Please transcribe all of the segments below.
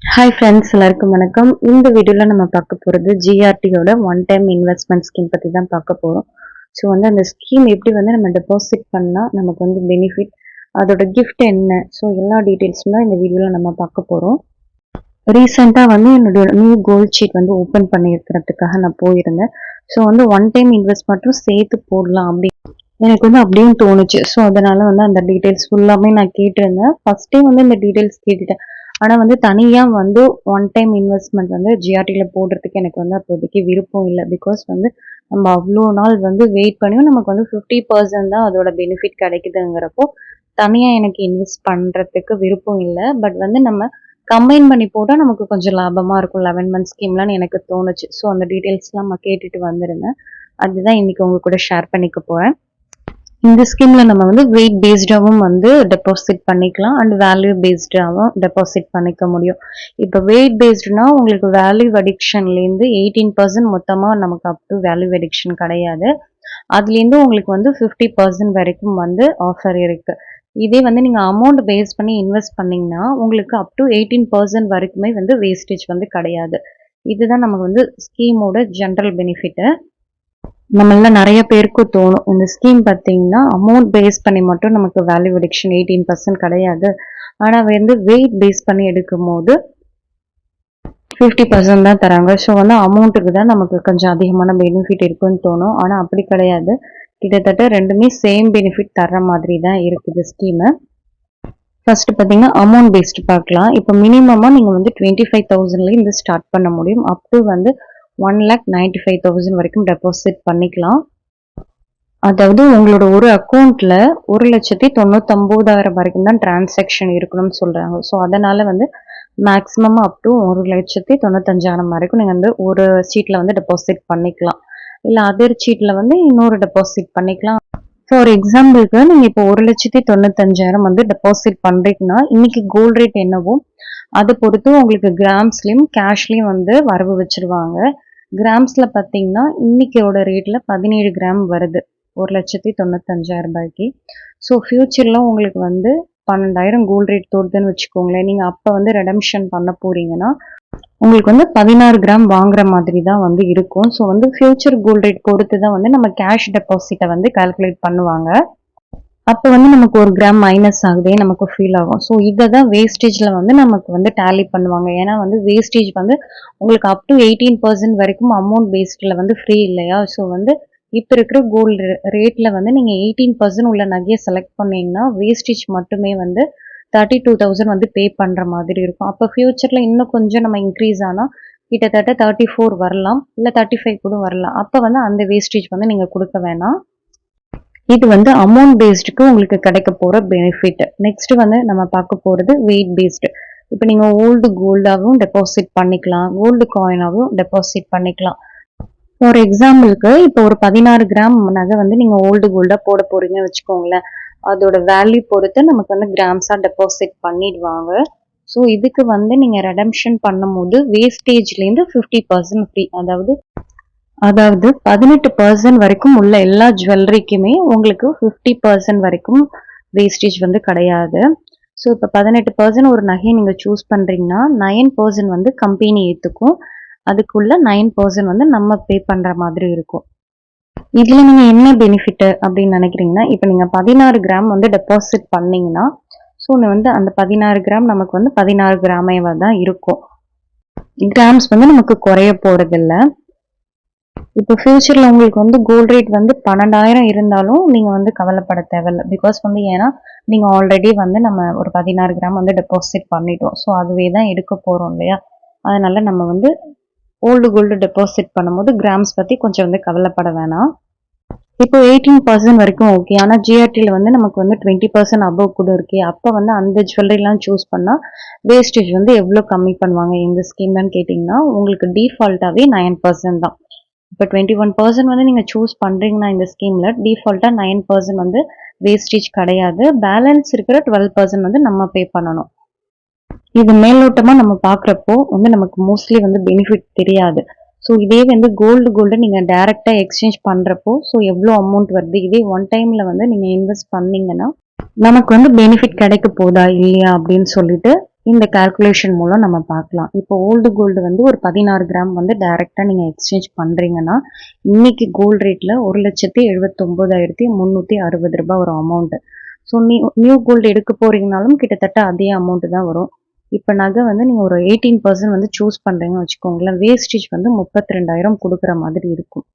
Hi friends, எல்லாருக்கும் வணக்கம். இந்த வீடியோவில் நம்ம பார்க்க போகிறது ஜிஆர்டியோட ஒன் டைம் இன்வெஸ்ட்மெண்ட் ஸ்கீம் பற்றி தான் பார்க்க போகிறோம். ஸோ அந்த ஸ்கீம் எப்படி நம்ம டெபாசிட் பண்ணால் நமக்கு பெனிஃபிட், அதோட கிஃப்ட் என்ன, ஸோ எல்லா டீட்டெயில்ஸும் தான் இந்த வீடியோவில் நம்ம பார்க்க போகிறோம். ரீசெண்டாக என்னுடைய நியூ கோல்ட் ஷீட் ஓப்பன் பண்ணியிருக்கிறதுக்காக நான் போயிருந்தேன். ஸோ ஒன் டைம் இன்வெஸ்ட்மெண்ட்டும் சேர்த்து போடலாம் அப்படி எனக்கு அப்படியும் தோணுச்சு. ஸோ அதனால் அந்த டீட்டெயில்ஸ் ஃபுல்லாமே நான் கேட்டிருந்தேன். ஃபர்ஸ்ட் டைம் இந்த டீட்டெயில்ஸ் கேட்டுட்டேன். ஆனால் தனியாக ஒன் டைம் இன்வெஸ்ட்மெண்ட் ஜிஆர்டியில் போடுறதுக்கு எனக்கு அப்போதைக்கு விருப்பம் இல்லை. பிகாஸ் நம்ம அவ்வளோ நாள் வெயிட் பண்ணியும் நமக்கு 50% தான் அதோட பெனிஃபிட் கிடைக்குதுங்கிறப்போ தனியாக எனக்கு இன்வெஸ்ட் பண்ணுறதுக்கு விருப்பம் இல்லை. பட் நம்ம கம்பைன் பண்ணி போட்டால் நமக்கு கொஞ்சம் லாபமாக இருக்கும் 11 மந்த் ஸ்கீம்லான்னு எனக்கு தோணுச்சு. ஸோ அந்த டீட்டெயில்ஸ்லாம் நான் கேட்டுட்டு வந்திருந்தேன். அதுதான் இன்னைக்கு உங்க கூட ஷேர் பண்ணிக்க போகிறேன். இந்த ஸ்கீம்ல நம்ம வெயிட் பேஸ்டாவும் டெபாசிட் பண்ணிக்கலாம் அண்ட் வேல்யூ பேஸ்டாவும் டெபாசிட் பண்ணிக்க முடியும். இப்போ வெயிட் பேஸ்டுனா உங்களுக்கு வேல்யூ அடிக்ஷன்லேருந்து 18% மொத்தமாக நமக்கு அப் டு வேல்யூ அடிக்ஷன் கிடையாது. அதுலேருந்து உங்களுக்கு 50% வரைக்கும் ஆஃபர் இருக்கு. இதே நீங்கள் அமௌண்ட் பேஸ் பண்ணி இன்வெஸ்ட் பண்ணீங்கன்னா உங்களுக்கு அப் டு 18% வரைக்குமே வேஸ்டேஜ் கிடையாது. இதுதான் நமக்கு ஸ்கீமோட ஜென்ரல் பெனிஃபிட்டு. நம்மள நிறைய பேருக்கு தோணும் இந்த ஸ்கீம் பார்த்தீங்கன்னா அமௌண்ட் பேஸ் பண்ணி மட்டும் நமக்கு வேல்யூ அடிக்ஷன் 18% கிடையாது, ஆனால் வெயிட் பேஸ் பண்ணி எடுக்கும் போது 50% தான் தராங்க. ஸோ அமௌண்ட்டுக்கு தான் நமக்கு கொஞ்சம் அதிகமான பெனிஃபிட் இருக்குன்னு தோணும். ஆனால் அப்படி கிடையாது, கிட்டத்தட்ட ரெண்டுமே சேம் பெனிஃபிட் தர்ற மாதிரி தான் இருக்குது ஸ்கீமு. ஃபர்ஸ்ட் பார்த்தீங்கன்னா அமௌண்ட் பேஸ்டு பார்க்கலாம். இப்போ மினிமமாக நீங்கள் 25,000 ஸ்டார்ட் பண்ண முடியும். அப் டு 1,95,000 வரைக்கும் டெபாசிட் பண்ணிக்கலாம். அதாவது உங்களோட ஒரு அக்கௌண்ட்ல 1,99,000 வரைக்கும் தான் டிரான்சாக்ஷன் இருக்கணும்னு சொல்றாங்க. ஸோ அதனால மேக்ஸிமம் அப் டு 1,95,000 வரைக்கும் நீங்க ஒரு சீட்ல டெபாசிட் பண்ணிக்கலாம். இல்ல அதர் சீட்ல இன்னொரு டெபாசிட் பண்ணிக்கலாம். ஃபார் எக்ஸாம்பிளுக்கு நீங்க இப்போ 1,95,000 டெபாசிட் பண்றீங்கன்னா இன்னைக்கு கோல்ட் ரேட் என்னவோ அதை பொறுத்து உங்களுக்கு கிராம்ஸ்லயும் கேஷ்லயும் வரவு வச்சிருவாங்க. கிராம்ஸ்ல பாத்தீங்கன்னா இன்னைக்கோட ரேட்ல 17 கிராம் வருது 1,95,000 ரூபாய்க்கு. ஸோ ஃபியூச்சர்ல உங்களுக்கு 12,000 கோல்ட் ரேட் தோடுதுன்னு வச்சுக்கோங்களேன். நீங்க அப்ப ரெடம்ஷன் பண்ண போறீங்கன்னா உங்களுக்கு 16 கிராம் வாங்குற மாதிரி தான் இருக்கும். ஸோ ஃபியூச்சர் கோல்ட் ரேட் பொறுத்து தான் நம்ம கேஷ் டெபாசிட்டை கால்குலேட் பண்ணுவாங்க. அப்போ நமக்கு 1 கிராம் மைனஸ் ஆகுதே நமக்கு ஃபீல் ஆகும். ஸோ இதை தான் வேஸ்டேஜில் நமக்கு டேலி பண்ணுவாங்க. ஏன்னா வேஸ்டேஜ் உங்களுக்கு அப் டு 18% வரைக்கும் அமௌண்ட் பேஸ்டில் ஃப்ரீ இல்லையா. ஸோ இப்போ இருக்கிற கோல்டு ரேட்டில் நீங்கள் 18% உள்ள நகையை செலக்ட் பண்ணீங்கன்னா வேஸ்டேஜ் மட்டுமே 32,000 பே பண்ணுற மாதிரி இருக்கும். அப்போ ஃபியூச்சரில் இன்னும் கொஞ்சம் நம்ம இன்க்ரீஸ் ஆனால் கிட்டத்தட்ட 34 வரலாம், இல்லை 35 கூட வரலாம். அப்போ அந்த வேஸ்டேஜ் நீங்கள் கொடுக்க வேணாம். இது அமௌண்ட் பேஸ்டுக்கு உங்களுக்கு கிடைக்க போற பெனிஃபிட். நெக்ஸ்ட் நம்ம பார்க்க போறது வெயிட் பேஸ்டு. இப்போ நீங்க ஓல்டு கோல்டாகவும் டெபாசிட் பண்ணிக்கலாம், கோல்டு காயினாகவும் டெபாசிட் பண்ணிக்கலாம். ஃபார் எக்ஸாம்பிளுக்கு இப்போ ஒரு 16 கிராம் நகை நீங்க ஓல்டு கோல்டா போட போறீங்கன்னு வச்சுக்கோங்களேன். அதோட வேல்யூ பொறுத்து நமக்கு கிராம்ஸா டெபாசிட் பண்ணிடுவாங்க. ஸோ இதுக்கு நீங்க ரெடம்ஷன் பண்ணும்போது வேஸ்டேஜ்லேருந்து 50% ஃப்ரீ. அதாவது 18% வரைக்கும் உள்ள எல்லா ஜுவல்லரிக்குமே உங்களுக்கு 50% வரைக்கும் வேஸ்டேஜ் கிடையாது. ஸோ இப்போ 18% ஒரு நகையை நீங்கள் சூஸ் பண்ணுறீங்கன்னா 9% கம்பெனி ஏற்றுக்கும். அதுக்குள்ள 9% நம்ம பே பண்ணுற மாதிரி இருக்கும். இதில் நீங்கள் என்ன பெனிஃபிட் அப்படின்னு நினைக்கிறீங்கன்னா, இப்போ நீங்கள் 16 கிராம் டெபாசிட் பண்ணீங்கன்னா ஸோ அந்த 16 கிராம் நமக்கு 16 கிராமே தான் இருக்கும். கிராம்ஸ் நமக்கு குறைய போகிறதில்ல. இப்போ ஃபியூச்சர்ல உங்களுக்கு கோல்ட் ரேட் 12,000 இருந்தாலும் நீங்க கவலைப்பட தேவையில்லை. பிகாஸ் ஏன்னா நீங்க ஆல்ரெடி நம்ம ஒரு 16 கிராம் டெபாசிட் பண்ணிட்டோம். ஸோ அதுவே தான் எடுக்க போறோம் இல்லையா. அதனால நம்ம ஓல்டு கோல்டு டெபாசிட் பண்ணும்போது கிராம்ஸ் பத்தி கொஞ்சம் கவலைப்பட வேணாம். இப்போ 18% வரைக்கும் ஓகே. ஆனா ஜிஆர்டில நமக்கு 20% அபவ் கூட இருக்கு. அப்ப அந்த ஜுவல்லரிலாம் சூஸ் பண்ணா வேஸ்டேஜ் எவ்வளவு கம்மி பண்ணுவாங்க இந்த ஸ்கீம்லன்னு கேட்டீங்கன்னா உங்களுக்கு டிஃபால்ட்டாவே 9% தான். இப்போ 21% நீங்கள் சூஸ் பண்ணுறீங்கன்னா இந்த ஸ்கீமில் டிஃபால்ட்டாக 9% வேஸ்டேஜ் கிடையாது. பேலன்ஸ் இருக்கிற 12% நம்ம பே பண்ணணும். இது மேலோட்டமாக நம்ம பார்க்குறப்போ நமக்கு மோஸ்ட்லி பெனிஃபிட் தெரியாது. ஸோ இதே கோல்டு நீங்கள் டைரெக்டாக எக்ஸ்சேஞ்ச் பண்ணுறப்போ ஸோ எவ்வளோ அமௌண்ட் வருது, இதே ஒன் டைமில் நீங்கள் இன்வெஸ்ட் பண்ணீங்கன்னா நமக்கு பெனிஃபிட் கிடைக்க போதா இல்லையா அப்படின்னு சொல்லிட்டு இந்த கால்குலேஷன் மூலம் நம்ம பார்க்கலாம். இப்போ ஓல்டு கோல்டு வந்து ஒரு 16 கிராம் வந்து டைரெக்டாக நீங்கள் எக்ஸ்சேஞ்ச் பண்ணுறீங்கன்னா இன்னைக்கு கோல்டு ரேட்டில் 1,79,360 ரூபாய் ஒரு அமௌண்ட்டு. ஸோ நியூ கோல்டு எடுக்க போறீங்கனாலும் கிட்டத்தட்ட அதே அமௌண்ட்டு தான் வரும். இப்போ நகை வந்து நீங்கள் ஒரு 18% வந்து சூஸ் பண்ணுறீங்கன்னு வச்சுக்கோங்களேன், வேஸ்டேஜ் வந்து 32,000 கொடுக்குற மாதிரி இருக்கும்.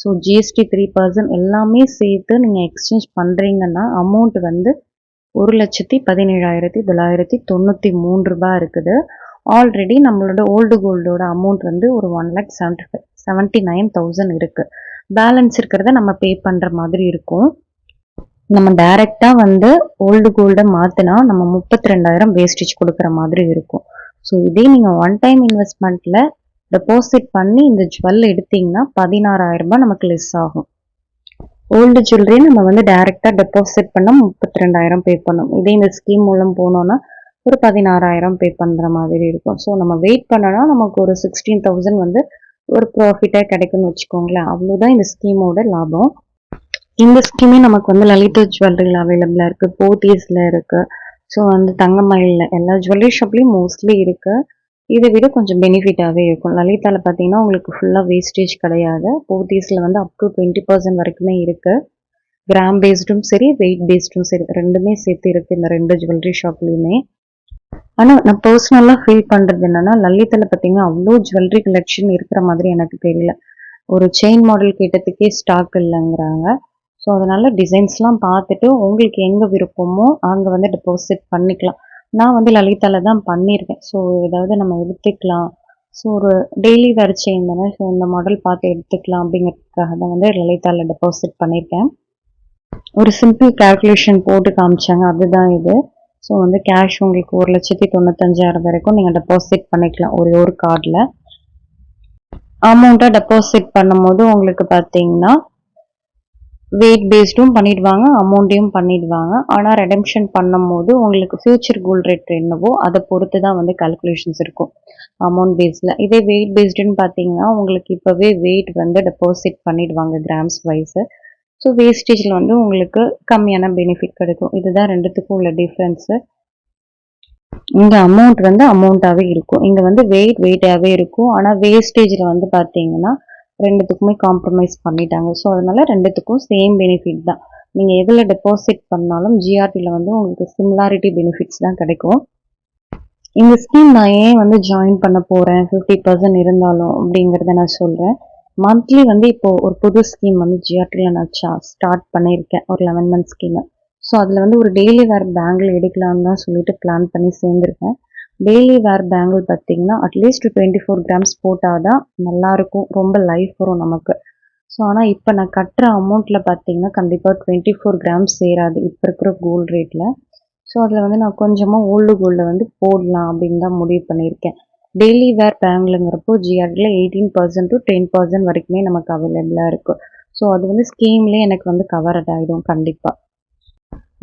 ஸோ ஜிஎஸ்டி 3% எல்லாமே சேர்த்து நீங்கள் எக்ஸ்சேஞ்ச் பண்ணுறீங்கன்னா அமௌண்ட் வந்து 1,17,993 ரூபாய் இருக்குது. ஆல்ரெடி நம்மளோட ஓல்டு கோல்டோட அமௌண்ட் வந்து ஒரு 1,79,000 இருக்கு. பேலன்ஸ் இருக்கிறத நம்ம பே பண்ணுற மாதிரி இருக்கும். நம்ம டைரெக்டாக வந்து ஓல்டு கோல்டை மாற்றினா நம்ம 32,000 வேஸ்டேஜ் கொடுக்குற மாதிரி இருக்கும். ஸோ இதே நீங்கள் ஒன் டைம் இன்வெஸ்ட்மெண்ட்டில் டெபாசிட் பண்ணி இந்த ஜுவல் எடுத்தீங்கன்னா 16,000 ரூபாய் நமக்கு லெஸ் ஆகும். ஓல்டு ஜுவல்லரி நம்ம வந்து டைரெக்டாக டெபாசிட் பண்ணால் 32,000 பே பண்ணணும். இதே இந்த ஸ்கீம் மூலம் போனோன்னா ஒரு 16,000 பே பண்ணுற மாதிரி இருக்கும். ஸோ நம்ம வெயிட் பண்ணனா நமக்கு ஒரு 16,000 வந்து ஒரு ப்ராஃபிட்டாக கிடைக்கும்னு வச்சுக்கோங்களேன். அவ்வளோதான் இந்த ஸ்கீமோட லாபம். இந்த ஸ்கீமே நமக்கு வந்து லலிதா ஜுவல்லரியில் அவைலபிளாக இருக்குது, போத்தீஸில் இருக்குது. ஸோ வந்து தங்கமயிலில் எல்லா ஜுவல்லரி ஷாப்லேயும் மோஸ்ட்லி இருக்குது. இதை விட கொஞ்சம் பெனிஃபிட்டாகவே இருக்கும். லலிதாவில் பார்த்தீங்கன்னா உங்களுக்கு ஃபுல்லாக வேஸ்டேஜ் கிடையாது. போத்தீஸில் வந்து அப் டு 20% வரைக்குமே இருக்குது. கிராம் பேஸ்டும் சரி, வெயிட் பேஸ்டும் சரி, ரெண்டுமே சேர்த்து இருக்குது இந்த 2 ஜுவல்லரி ஷாப்லேயுமே. ஆனால் நான் பர்சனலாக ஃபீல் பண்ணுறது என்னென்னா, லலிதாவில் பார்த்தீங்கன்னா அவ்வளோ ஜுவல்லரி கலெக்ஷன் இருக்கிற மாதிரி எனக்கு தெரியல. ஒரு செயின் மாடல் கேட்டதுக்கே ஸ்டாக் இல்லைங்கிறாங்க. ஸோ அதனால் டிசைன்ஸ்லாம் பார்த்துட்டு உங்களுக்கு எங்கே விருப்பமோ அங்கே வந்து டெபாசிட் பண்ணிக்கலாம். நான் வந்து லலிதாவில் தான் பண்ணியிருக்கேன். ஸோ ஏதாவது நம்ம எடுத்துக்கலாம். ஸோ ஒரு டெய்லி வேர் செயின் தானே, ஸோ இந்த மாடல் பார்த்து எடுத்துக்கலாம் அப்படிங்கிறதுக்காக தான் வந்து லலிதாவில் டெபாசிட் பண்ணியிருக்கேன். ஒரு சிம்பிள் கால்குலேஷன் போட்டு காமிச்சாங்க, அதுதான் இது. ஸோ வந்து கேஷ் உங்களுக்கு 1,95,000 வரைக்கும் நீங்கள் டெபாசிட் பண்ணிக்கலாம் ஒரு கார்டில். அமௌண்ட்டாக டெபாசிட் பண்ணும்போது உங்களுக்கு பார்த்தீங்கன்னா வெயிட் பேஸ்டும் பண்ணிடுவாங்க, அமௌண்ட்டையும் பண்ணிடுவாங்க. ஆனால் ரெடெம்ஷன் பண்ணும்போது உங்களுக்கு ஃபியூச்சர் கோல்டு ரேட் என்னவோ அதை பொறுத்து தான் வந்து கால்குலேஷன்ஸ் இருக்கும் அமௌண்ட் பேஸில். இதே வெயிட் பேஸ்டுன்னு பார்த்தீங்கன்னா உங்களுக்கு இப்போவே வெயிட் வந்து டெபாசிட் பண்ணிடுவாங்க கிராம்ஸ் வைஸு. ஸோ வேஸ்டேஜில் வந்து உங்களுக்கு கம்மியான பெனிஃபிட் கிடைக்கும். இதுதான் ரெண்டுத்துக்கும் உள்ள டிஃப்ரென்ஸு. இங்கே அமௌண்ட் வந்து அமௌண்ட்டாகவே இருக்கும், இங்கே வந்து வெயிட்டாகவே இருக்கும். ஆனால் வேஸ்டேஜில் வந்து பார்த்தீங்கன்னா ரெண்டுத்துக்குமே காம்ப்ரமைஸ் பண்ணிட்டாங்க. ஸோ அதனால ரெண்டுத்துக்கும் சேம் பெனிஃபிட் தான். நீங்கள் எதில் டெபாசிட் பண்ணாலும் ஜிஆர்டியில் வந்து உங்களுக்கு சிமிலாரிட்டி பெனிஃபிட்ஸ் தான் கிடைக்கும். இந்த ஸ்கீம் நான் ஏன் வந்து ஜாயின் பண்ண போகிறேன் 50% இருந்தாலும் அப்படிங்கிறத நான் சொல்கிறேன். மந்த்லி வந்து இப்போது ஒரு புது ஸ்கீம் வந்து ஜிஆர்டியில் நான் ஸ்டார்ட் பண்ணியிருக்கேன், ஒரு 11 மந்த் ஸ்கீமு. ஸோ அதில் வந்து ஒரு டெய்லி வேர் பேங்கிள் எடுக்கலான்னு தான் சொல்லிட்டு பிளான் பண்ணி சேர்ந்துருக்கேன். டெய்லி வேர் பேங்கிள் பார்த்தீங்கன்னா அட்லீஸ்ட் 24 கிராம்ஸ் போட்டால் தான் நல்லாயிருக்கும், ரொம்ப லைஃப் வரும் நமக்கு. ஸோ ஆனால் இப்போ நான் கட்டுற அமௌண்ட்டில் பார்த்தீங்கன்னா கண்டிப்பாக 24 கிராம்ஸ் சேராது இப்போ இருக்கிற கோல்டு ரேட்டில். ஸோ அதில் வந்து நான் கொஞ்சமாக ஓல்டு கோல்டை வந்து போடலாம் அப்படின்னு தான் முடிவு பண்ணியிருக்கேன். டெய்லி வேர் பேங்கிளுங்கிறப்போ ஜிஆர்டியில் 18% to 10% வரைக்குமே நமக்கு அவைலபிளாக இருக்குது. ஸோ அது வந்து ஸ்கீம்லேயே எனக்கு வந்து கவர் ஆகிடும் கண்டிப்பாக.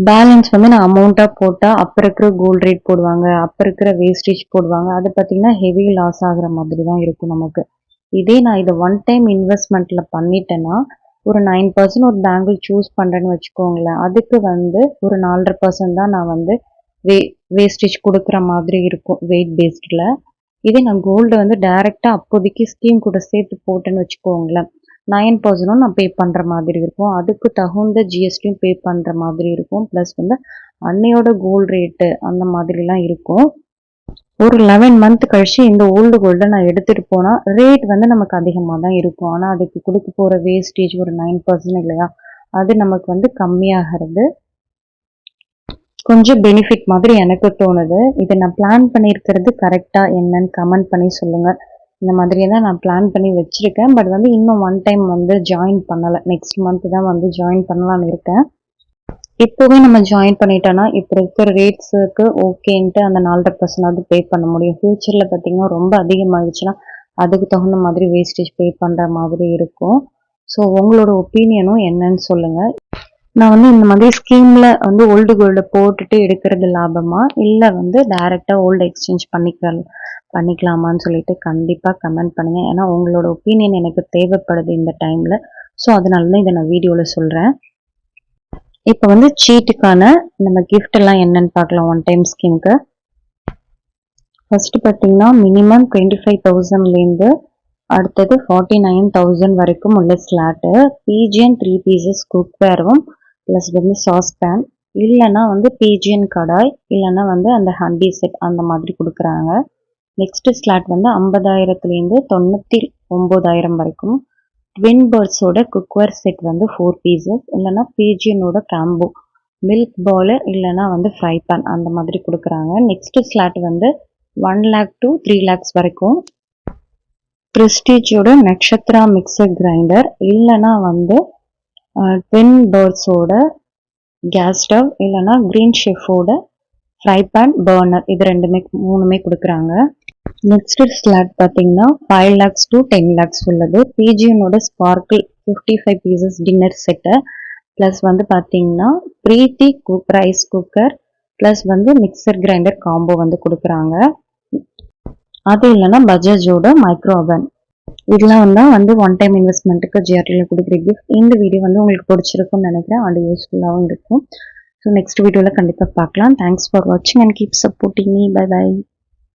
பேலன்ஸ் வந்து நான் அமௌண்ட்டாக போட்டால் அப்போ இருக்கிற கோல்டு ரேட் போடுவாங்க, அப்போ இருக்கிற வேஸ்டேஜ் போடுவாங்க. அது பார்த்திங்கன்னா ஹெவி லாஸ் ஆகிற மாதிரி தான் இருக்கும் நமக்கு. இதே நான் இதை ஒன் டைம் இன்வெஸ்ட்மெண்ட்டில் பண்ணிட்டேன்னா ஒரு 9% ஒரு பேங்கிள் சூஸ் பண்ணுறேன்னு வச்சுக்கோங்களேன், அதுக்கு வந்து ஒரு 4.5% தான் நான் வந்து வேஸ்டேஜ் கொடுக்குற மாதிரி இருக்கும் வெயிட் பேஸ்டில். இதே நான் கோல்டு வந்து டைரெக்டாக அப்போதைக்கு ஸ்கீம் கூட சேர்த்து போட்டேன்னு வச்சுக்கோங்களேன், 9% நான் பே பண்ணுற மாதிரி இருக்கும். அதுக்கு தகுந்த ஜிஎஸ்டியும் பே பண்ணுற மாதிரி இருக்கும். ப்ளஸ் வந்து அன்னையோட கோல்டு ரேட்டு அந்த மாதிரிலாம் இருக்கும். ஒரு 11 மந்த் கழிச்சு இந்த ஓல்டு கோல்டை நான் எடுத்துகிட்டு போனால் ரேட் வந்து நமக்கு அதிகமாக தான் இருக்கும். ஆனால் அதுக்கு கொடுக்க போகிற வேஸ்டேஜ் ஒரு 9% இல்லையா, அது நமக்கு வந்து கம்மியாகிறது கொஞ்சம் பெனிஃபிட் மாதிரி எனக்கு தோணுது. இதை நான் பிளான் பண்ணியிருக்கிறது கரெக்டாக என்னன்னு கமெண்ட் பண்ணி சொல்லுங்கள். இந்த மாதிரி தான் நான் பிளான் பண்ணி வச்சுருக்கேன். பட் வந்து இன்னும் ஒன் டைம் வந்து ஜாயின் பண்ணலை, நெக்ஸ்ட் மந்த் தான் வந்து ஜாயின் பண்ணலான்னு இருக்கேன். இப்போவே நம்ம ஜாயின் பண்ணிட்டோன்னா இப்போ இருக்கிற ரேட்ஸுக்கு ஓகேன்ட்டு அந்த 4.5% பே பண்ண முடியும். ஃப்யூச்சரில் பார்த்திங்கன்னா ரொம்ப அதிகமாகிடுச்சுன்னா அதுக்கு தகுந்த மாதிரி வேஸ்டேஜ் பே பண்ணுற மாதிரி இருக்கும். ஸோ உங்களோட ஒப்பீனியனும் என்னன்னு சொல்லுங்கள். நான் வந்து இந்த மாதிரி ஸ்கீமில் வந்து ஓல்டு கோல்டை போட்டுட்டு எடுக்கிறது லாபமா இல்லை வந்து டைரெக்டாக ஓல்டு எக்ஸ்சேஞ்ச் பண்ணிக்கலாமான்னு சொல்லிட்டு கண்டிப்பாக கமெண்ட் பண்ணுங்கள். ஏன்னா உங்களோட ஒப்பீனியன் எனக்கு தேவைப்படுது இந்த டைமில். ஸோ அதனால தான் இதை நான் வீடியோவில் சொல்கிறேன். இப்போ வந்து சீட்டுக்கான நம்ம கிஃப்ட் எல்லாம் என்னன்னு பார்க்கலாம் ஒன் டைம் ஸ்கீமுக்கு. ஃபர்ஸ்ட் பார்த்தீங்கன்னா மினிமம் 25,000லேருந்து அடுத்தது 49,000 வரைக்கும் உள்ள ஸ்லாட்டு பிஜிஎன் 3 பீசஸ் குக்வேரும் ப்ளஸ் வந்து சாஸ் பேன் இல்லைன்னா வந்து பிஜிஎன் கடாய் இல்லைன்னா வந்து அந்த ஹண்டி செட் அந்த மாதிரி கொடுக்குறாங்க. நெக்ஸ்ட் ஸ்லாட் வந்து 50,000லேருந்து 99,000 வரைக்கும் ட்வின் பேர்ட்ஸோட குக்வேர் செட் வந்து 4 பீசஸ் இல்லைன்னா பிஜிஎனோட காம்போ மில்க் பவுலர் இல்லைன்னா வந்து ஃப்ரை பேன் அந்த மாதிரி கொடுக்குறாங்க. நெக்ஸ்ட் ஸ்லாட் வந்து 1 lakh to 3 lakhs வரைக்கும் ப்ரெஸ்டீஜோட நட்சத்திரா மிக்சர் கிரைண்டர் இல்லைன்னா வந்து ட்வின் பேர்ட்ஸோட கேஸ் ஸ்டவ் இல்லைன்னா கிரீன் ஷெஃபோட ஃப்ரை பேன் பர்னர் இது மூணுமே கொடுக்குறாங்க. நெக்ஸ்ட் ஸ்லாட் பார்த்தீங்கன்னா 5 lakhs to 10 lakhs உள்ளது. பிஜிஎனோட sparkle 55 pieces dinner set plus வந்து பார்த்தீங்கன்னா ப்ரீத்தி ரைஸ் குக்கர் ப்ளஸ் வந்து மிக்சர் கிரைண்டர் காம்போ வந்து கொடுக்குறாங்க. அது இல்லைன்னா பஜாஜோட மைக்ரோ ஓவன் இதெல்லாம் வந்து ஒன் டைம் இன்வெஸ்ட்மெண்ட்டுக்கு ஜிஆர்டியில் கொடுக்குற கிஃப்ட். இந்த வீடியோ வந்து உங்களுக்கு பிடிச்சிருக்கும்னு நினைக்கிறேன். அது யூஸ்ஃபுல்லாகவும் இருக்கும். ஸோ நெக்ஸ்ட் வீடியோவில் கண்டிப்பாக பார்க்கலாம். தேங்க்ஸ் ஃபார் வாட்சிங் and keep supporting me. Bye by.